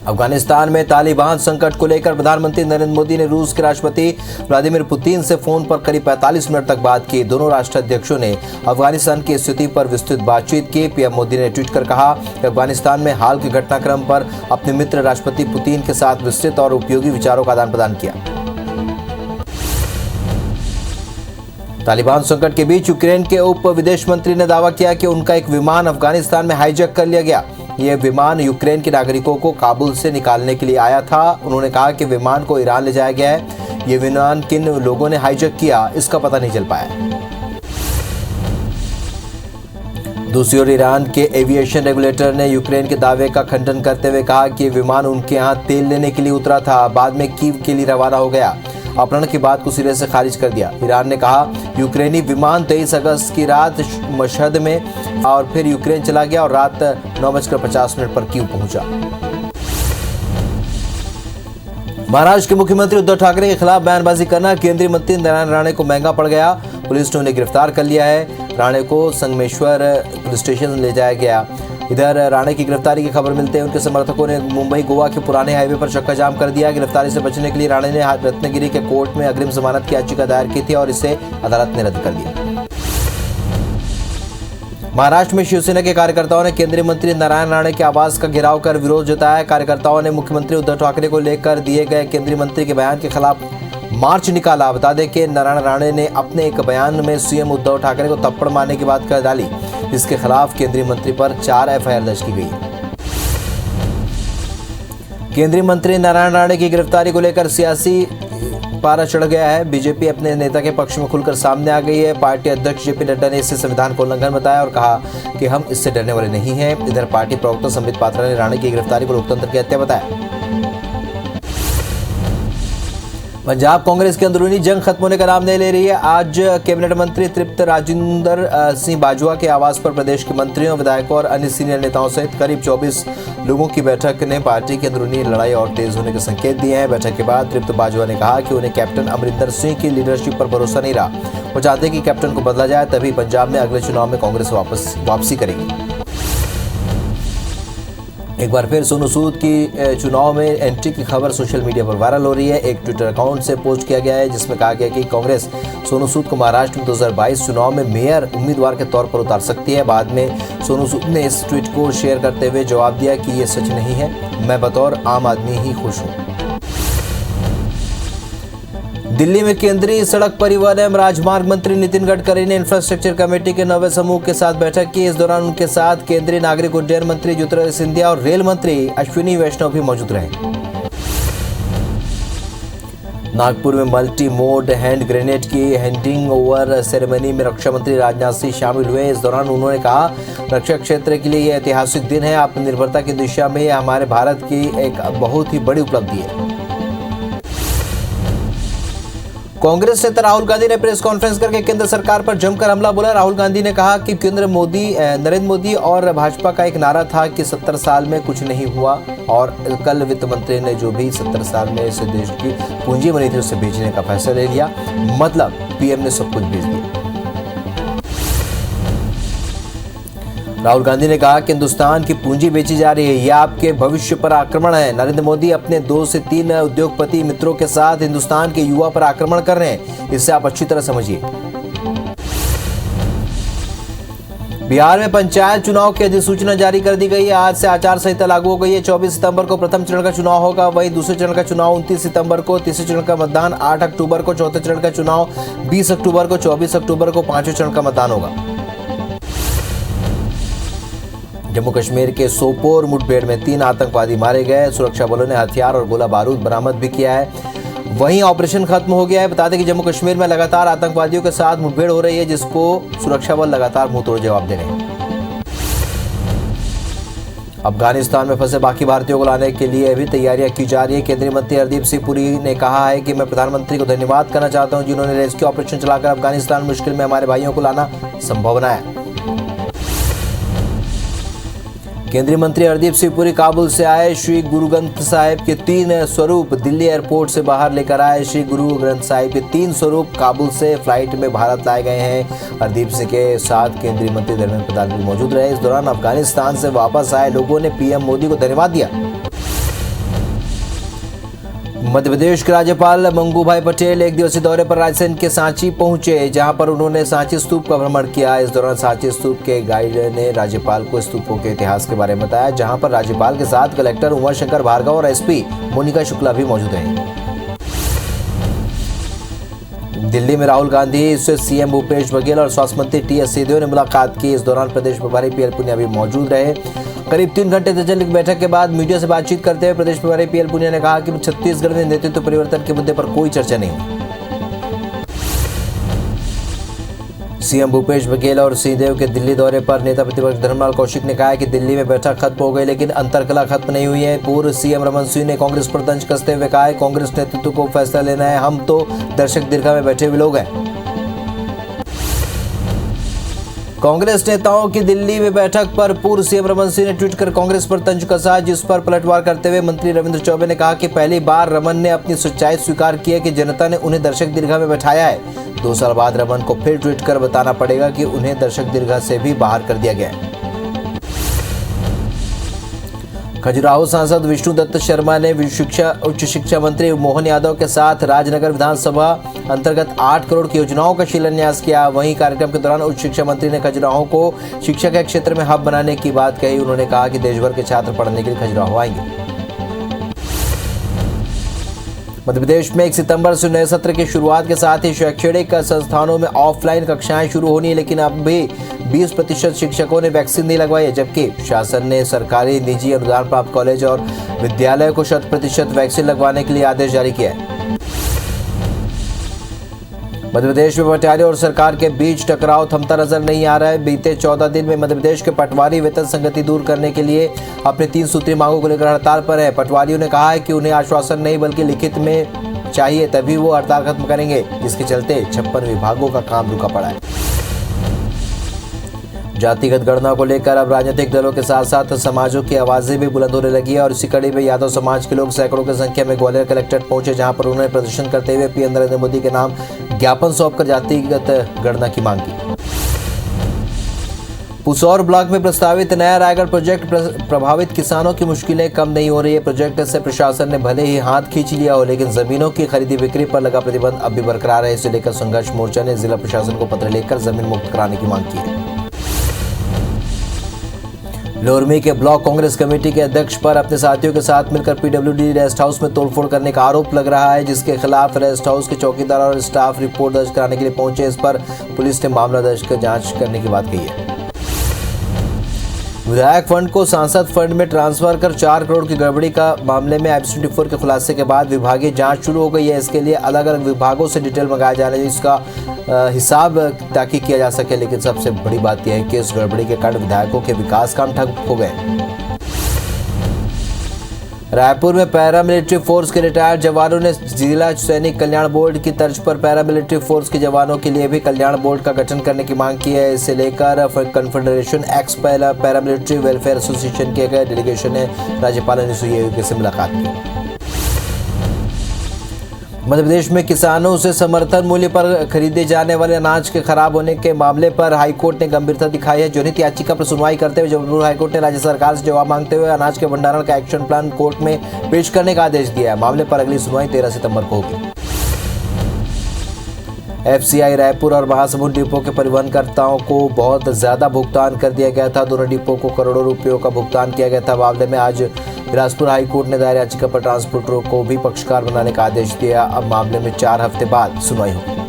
अफगानिस्तान में तालिबान संकट को लेकर प्रधानमंत्री नरेंद्र मोदी ने रूस के राष्ट्रपति व्लादिमीर पुतिन से फोन पर करीब 45 मिनट तक बात की। दोनों राष्ट्राध्यक्षों ने अफगानिस्तान की स्थिति पर विस्तृत बातचीत की। पीएम मोदी ने ट्वीट कर कहा कि अफगानिस्तान में हाल के घटनाक्रम पर अपने मित्र राष्ट्रपति पुतिन के साथ विस्तृत और उपयोगी विचारों का आदान प्रदान किया। तालिबान संकट के बीच यूक्रेन के उप विदेश मंत्री ने दावा किया कि उनका एक विमान अफगानिस्तान में हाईजैक कर लिया गया। यह विमान यूक्रेन के नागरिकों को काबुल से निकालने के लिए आया था। उन्होंने कहा कि विमान को ईरान ले जाया गया है। यह विमान किन लोगों ने हाईजैक किया, इसका पता नहीं चल पाया। दूसरी ओर ईरान के एविएशन रेगुलेटर ने यूक्रेन के दावे का खंडन करते हुए कहा कि विमान उनके यहां तेल लेने के लिए उतरा था, बाद में कीव के लिए रवाना हो गया। अपहरण की बात को सिरे से खारिज कर दिया। ईरान ने कहा यूक्रेनी विमान 23 अगस्त की रात मशहद में और फिर यूक्रेन चला गया और रात 9:50 पर कीव पहुंचा। महाराष्ट्र के मुख्यमंत्री उद्धव ठाकरे के खिलाफ बयानबाजी करना केंद्रीय मंत्री नारायण राणे को महंगा पड़ गया। पुलिस ने उन्हें गिरफ्तार कर लिया है। राणे को संगमेश्वर पुलिस स्टेशन ले जाया गया। इधर राणे की गिरफ्तारी की खबर मिलते ही उनके समर्थकों ने मुंबई गोवा के पुराने हाईवे पर चक्का जाम कर दिया। गिरफ्तारी से बचने के लिए राणे ने रत्नागिरी के कोर्ट में अग्रिम जमानत की याचिका दायर की थी और इसे अदालत ने रद्द कर दिया। महाराष्ट्र में शिवसेना के कार्यकर्ताओं ने केंद्रीय मंत्री नारायण राणे के आवास का घेराव कर विरोध जताया। कार्यकर्ताओं ने मुख्यमंत्री उद्धव ठाकरे को लेकर दिए गए केंद्रीय मंत्री के बयान के खिलाफ मार्च निकाला। बता दें कि नारायण राणे ने अपने एक बयान में सीएम उद्धव ठाकरे को थप्पड़ मारने की बात कर डाली। इसके खिलाफ केंद्रीय मंत्री पर 4 एफआईआर दर्ज की गई। केंद्रीय मंत्री नारायण राणे की गिरफ्तारी को लेकर सियासी पारा चढ़ गया है। बीजेपी अपने नेता के पक्ष में खुलकर सामने आ गई है। पार्टी अध्यक्ष जेपी नड्डा ने इसे संविधान का उल्लंघन बताया और कहा कि हम इससे डरने वाले नहीं हैं। इधर पार्टी प्रवक्ता संबित पात्रा ने राणे की गिरफ्तारी को लोकतंत्र की हत्या बताया। पंजाब कांग्रेस की अंदरूनी जंग खत्म होने का नाम नहीं ले रही है। आज कैबिनेट मंत्री तृप्त राजिंदर सिंह बाजवा के आवास पर प्रदेश के मंत्रियों, विधायकों और अन्य सीनियर नेताओं सहित करीब 24 लोगों की बैठक ने पार्टी की अंदरूनी लड़ाई और तेज होने के संकेत दिए हैं। बैठक के बाद तृप्त बाजवा ने कहा कि उन्हें कैप्टन अमरिंदर सिंह की लीडरशिप पर भरोसा नहीं रहा। वो चाहते हैं कि कैप्टन को बदला जाए, तभी पंजाब में अगले चुनाव में कांग्रेस वापसी करेगी। एक बार फिर सोनू सूद की चुनाव में एंट्री की खबर सोशल मीडिया पर वायरल हो रही है। एक ट्विटर अकाउंट से पोस्ट किया गया है जिसमें कहा गया कि कांग्रेस सोनू सूद को महाराष्ट्र में 2022 चुनाव में मेयर उम्मीदवार के तौर पर उतार सकती है। बाद में सोनू सूद ने इस ट्वीट को शेयर करते हुए जवाब दिया कि ये सच नहीं है, मैं बतौर आम आदमी ही खुश हूँ। दिल्ली में केंद्रीय सड़क परिवहन एवं राजमार्ग मंत्री नितिन गडकरी ने इंफ्रास्ट्रक्चर कमेटी के 9वें समूह के साथ बैठक की। इस दौरान उनके साथ केंद्रीय नागरिक उड्डयन मंत्री ज्योतिरादित्य सिंधिया और रेल मंत्री अश्विनी वैष्णव भी मौजूद रहे। नागपुर में मल्टी मोड हैंड ग्रेनेड की हैंडिंग ओवर सेरेमनी में रक्षा मंत्री राजनाथ सिंह शामिल हुए। इस दौरान उन्होंने कहा, रक्षा क्षेत्र के लिए यह ऐतिहासिक दिन है। आत्मनिर्भरता की दिशा में यह हमारे भारत की एक बहुत ही बड़ी उपलब्धि है। कांग्रेस नेता राहुल गांधी ने प्रेस कॉन्फ्रेंस करके केंद्र सरकार पर जमकर हमला बोला। राहुल गांधी ने कहा कि नरेंद्र मोदी और भाजपा का एक नारा था कि 70 साल में कुछ नहीं हुआ और कल वित्त मंत्री ने जो भी 70 साल में इस देश की पूंजी बनी थी उसे बेचने का फैसला ले लिया। मतलब पीएम ने सब कुछ बेच दिया। राहुल गांधी ने कहा कि हिंदुस्तान की पूंजी बेची जा रही है, यह आपके भविष्य पर आक्रमण है। नरेंद्र मोदी अपने 2 से 3 उद्योगपति मित्रों के साथ हिंदुस्तान के युवा पर आक्रमण कर रहे हैं, इससे आप अच्छी तरह समझिए। बिहार में पंचायत चुनाव की अधिसूचना जारी कर दी गई है। आज से आचार संहिता लागू हो गई है। 24 सितंबर को प्रथम चरण का चुनाव होगा, वहीं दूसरे चरण का चुनाव 29 सितंबर को, तीसरे चरण का मतदान 8 अक्टूबर को, चौथे चरण का चुनाव 20 अक्टूबर को, 24 अक्टूबर को पांचवें चरण का मतदान होगा। जम्मू कश्मीर के सोपोर मुठभेड़ में 3 आतंकवादी मारे गए। सुरक्षा बलों ने हथियार और गोला बारूद बरामद भी किया है। वहीं ऑपरेशन खत्म हो गया है। बता दें कि जम्मू कश्मीर में लगातार आतंकवादियों के साथ मुठभेड़ हो रही है, जिसको सुरक्षा बल लगातार मुंहतोड़ जवाब दे रहे हैं। अफगानिस्तान में फंसे बाकी भारतीयों को लाने के लिए भी तैयारियां की जा रही है। केंद्रीय मंत्री हरदीप सिंह पुरी ने कहा है कि मैं प्रधानमंत्री को धन्यवाद करना चाहता हूं, जिन्होंने रेस्क्यू ऑपरेशन चलाकर अफगानिस्तान मुश्किल में हमारे भाइयों को लाना संभव बनाया। केंद्रीय मंत्री हरदीप सिंह पुरी काबुल से आए। श्री गुरु ग्रंथ साहिब के 3 स्वरूप दिल्ली एयरपोर्ट से बाहर लेकर आए। श्री गुरु ग्रंथ साहिब के 3 स्वरूप काबुल से फ्लाइट में भारत लाए गए हैं। हरदीप सिंह के साथ केंद्रीय मंत्री धर्मेंद्र प्रधान भी मौजूद रहे। इस दौरान अफगानिस्तान से वापस आए लोगों ने पीएम मोदी को धन्यवाद दिया। मध्य प्रदेश के राज्यपाल मंगूभाई पटेल एक दिवसीय दौरे पर राजस्थान के सांची पहुंचे, जहां पर उन्होंने सांची स्तूप का भ्रमण किया। इस दौरान सांची स्तूप के गाइड ने राज्यपाल को स्तूपों के इतिहास के बारे में बताया, जहां पर राज्यपाल के साथ कलेक्टर उमा शंकर भार्गव और एसपी मोनिका शुक्ला भी मौजूद हैं। दिल्ली में राहुल गांधी से सीएम भूपेश बघेल और स्वास्थ्य मंत्री टीएस सिंहदेव ने मुलाकात की। इस दौरान प्रदेश प्रभारी पीएल पुनिया भी मौजूद रहे। करीब 3 घंटे तक चली बैठक के बाद मीडिया से बातचीत करते हुए प्रदेश प्रभारी पीएल पुनिया ने कहा कि छत्तीसगढ़ में नेतृत्व परिवर्तन के मुद्दे पर कोई चर्चा नहीं। सीएम भूपेश बघेल और सिंहदेव के दिल्ली दौरे पर नेता प्रतिपक्ष धर्मलाल कौशिक ने कहा कि दिल्ली में बैठक खत्म हो गई, लेकिन अंतर्कलह खत्म नहीं हुई है। पूर्व सीएम रमन सिंह ने कांग्रेस पर तंज कसते हुए कहा है, कांग्रेस नेतृत्व को फैसला लेना है, हम तो दर्शक दीर्घा में बैठे हुए लोग हैं। कांग्रेस नेताओं की दिल्ली में बैठक पर पूर्व सीएम रमन सिंह ने ट्वीट कर कांग्रेस पर तंज कसा, जिस पर पलटवार करते हुए मंत्री रविंद्र चौबे ने कहा कि पहली बार रमन ने अपनी सच्चाई स्वीकार की है कि जनता ने उन्हें दर्शक दीर्घा में बैठाया है। 2 साल बाद रमन को फिर ट्वीट कर बताना पड़ेगा कि उन्हें दर्शक दीर्घा से भी बाहर कर दिया गया है। खजुराहो सांसद विष्णु दत्त शर्मा ने उच्च शिक्षा मंत्री मोहन यादव के साथ राजनगर विधानसभा अंतर्गत 8 करोड़ की योजनाओं का शिलान्यास किया। वहीं कार्यक्रम के दौरान उच्च शिक्षा मंत्री ने खजुराहो को शिक्षा के क्षेत्र में हब बनाने की बात कही। उन्होंने कहा कि देश भर के छात्र पढ़ने के लिए खजुराहो आएंगे। मध्य प्रदेश में 1 सितंबर से नए सत्र की शुरुआत के साथ ही शैक्षणिक संस्थानों में ऑफलाइन कक्षाएं शुरू होनी है, लेकिन अब भी 20% शिक्षकों ने वैक्सीन नहीं लगवाई है, जबकि शासन ने सरकारी, निजी, अनुदान प्राप्त कॉलेज और विद्यालय को 100% वैक्सीन लगवाने के लिए आदेश जारी किया है। मध्य प्रदेश में पटवारी और सरकार के बीच टकराव थमता नजर नहीं आ रहा है। बीते 14 दिन में मध्य प्रदेश के पटवारी वेतन संगति दूर करने के लिए अपने 3 सूत्री मांगों को लेकर हड़ताल पर है। पटवारियों ने कहा है कि उन्हें आश्वासन नहीं बल्कि लिखित में चाहिए, तभी वो हड़ताल खत्म करेंगे। इसके चलते 56 विभागों का काम रुका पड़ा है। जातिगत गणना को लेकर अब राजनीतिक दलों के साथ साथ समाजों की आवाजें भी बुलंद होने लगी है और इसी कड़ी में यादव समाज के लोग सैकड़ों की संख्या में ग्वालियर कलेक्ट्रेट पहुंचे, जहां पर उन्होंने प्रदर्शन करते हुए पीएम नरेंद्र मोदी के नाम ज्ञापन सौंपकर जातिगत गणना की मांग की। पुसौर ब्लॉक में प्रस्तावित नया रायगढ़ प्रोजेक्ट प्रभावित किसानों की मुश्किलें कम नहीं हो रही है। प्रोजेक्ट से प्रशासन ने भले ही हाथ खींच लिया हो, लेकिन जमीनों की खरीदी बिक्री पर लगा प्रतिबंध अब भी बरकरार है। इसे लेकर संघर्ष मोर्चा ने जिला प्रशासन को पत्र लिखकर जमीन मुक्त कराने की मांग की है। लोरमी के ब्लॉक कांग्रेस कमेटी के अध्यक्ष पर अपने साथियों के साथ मिलकर पीडब्ल्यूडी रेस्ट हाउस में तोड़फोड़ करने का आरोप लग रहा है, जिसके खिलाफ रेस्ट हाउस के चौकीदार और स्टाफ रिपोर्ट दर्ज कराने के लिए पहुंचे। इस पर पुलिस ने मामला दर्ज कर जांच करने की बात कही है। विधायक फंड को सांसद फंड में ट्रांसफर कर 4 करोड़ की गड़बड़ी का मामले में IPC24 के खुलासे के बाद विभागीय जांच शुरू हो गई है। इसके लिए अलग अलग विभागों से डिटेल मंगाया जाने इसका हिसाब ताकि किया जा सके, लेकिन सबसे बड़ी बात यह है कि इस गड़बड़ी के कारण विधायकों के विकास काम ठप हो गए। रायपुर में पैरामिलिट्री फोर्स के रिटायर्ड जवानों ने जिला सैनिक कल्याण बोर्ड की तर्ज पर पैरामिलिट्री फोर्स के जवानों के लिए भी कल्याण बोर्ड का गठन करने की मांग की है। इसे लेकर confederation x paramilitary welfare association के गए डेलीगेशन ने राज्यपाल अनुसुईया उइके से मुलाकात की। मध्य प्रदेश में किसानों से समर्थन मूल्य पर खरीदे जाने वाले अनाज के खराब होने के मामले पर हाईकोर्ट ने गंभीरता दिखाई है। जनहित याचिका पर सुनवाई करते हुए जबलपुर हाईकोर्ट ने राज्य सरकार से जवाब मांगते हुए अनाज के भंडारण का एक्शन प्लान कोर्ट में पेश करने का आदेश दिया है। मामले पर अगली सुनवाई 13 सितंबर को होगी। FCI रायपुर और महासमुंद डिपो के परिवहनकर्ताओं को बहुत ज्यादा भुगतान कर दिया गया था। दोनों डिपो को करोड़ों रुपयों का भुगतान किया गया था। मामले में आज बिलासपुर हाईकोर्ट ने दायर याचिका पर ट्रांसपोर्टरों को भी पक्षकार बनाने का आदेश दिया। अब मामले में 4 हफ्ते बाद सुनवाई होगी।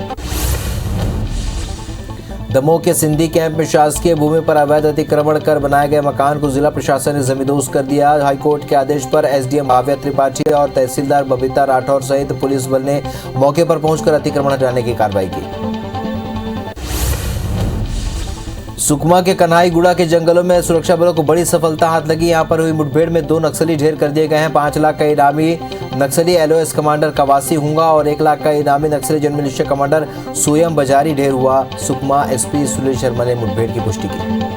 दमोह के सिंधी कैंप में शासकीय भूमि पर अवैध अतिक्रमण कर बनाए गए मकान को जिला प्रशासन ने जमींदोज कर दिया। हाईकोर्ट के आदेश पर SDM भाव्या त्रिपाठी और तहसीलदार बबीता राठौर सहित पुलिस बल ने मौके पर पहुंचकर अतिक्रमण हटाने की कार्रवाई की। सुकमा के कन्हाईगुड़ा के जंगलों में सुरक्षा बलों को बड़ी सफलता हाथ लगी। यहां पर हुई मुठभेड़ में 2 नक्सली ढेर कर दिए गए हैं। 5 लाख का इनामी नक्सली LOS कमांडर कवासी हुंगा और 1 लाख का इनामी नक्सली जनमिलिशिया कमांडर सोयम बजारी ढेर हुआ। सुकमा SP सुनील शर्मा ने मुठभेड़ की पुष्टि की।